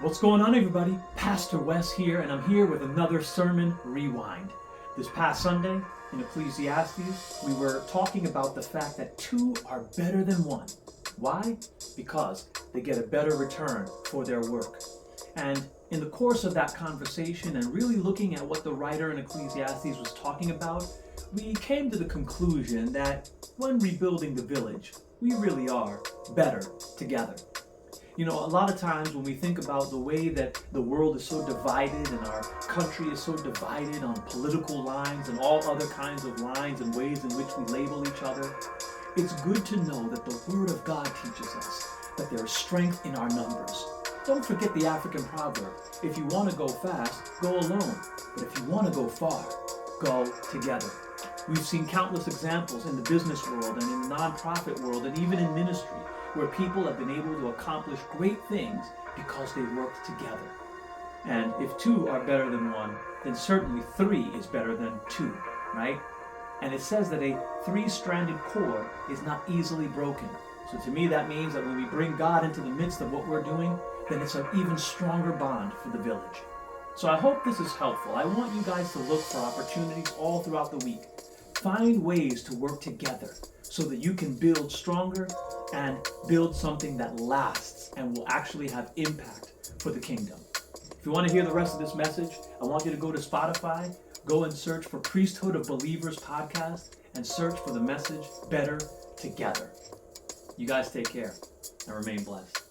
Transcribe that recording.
What's going on, everybody? Pastor Wes here, and I'm here with another Sermon Rewind. This past Sunday in Ecclesiastes, we were talking about the fact that two are better than one. Why? Because they get a better return for their work. And in the course of that conversation and really looking at what the writer in Ecclesiastes was talking about, we came to the conclusion that when rebuilding the village, we really are better together. You know, a lot of times when we think about the way that the world is so divided and our country is so divided on political lines and all other kinds of lines and ways in which we label each other, it's good to know that the Word of God teaches us that there is strength in our numbers. Don't forget the African proverb, if you want to go fast, go alone. But if you want to go far, go together. We've seen countless examples in the business world and in the nonprofit world and even in ministry where people have been able to accomplish great things because they worked together. And if two are better than one, then certainly three is better than two, right? And it says that a three-stranded cord is not easily broken. So to me, that means that when we bring God into the midst of what we're doing, then it's an even stronger bond for the village. So I hope this is helpful. I want you guys to look for opportunities all throughout the week. Find ways to work together so that you can build stronger and build something that lasts and will actually have impact for the kingdom. If you want to hear the rest of this message, I want you to go to Spotify, go and search for Priesthood of Believers podcast, and search for the message Better Together. You guys take care and remain blessed.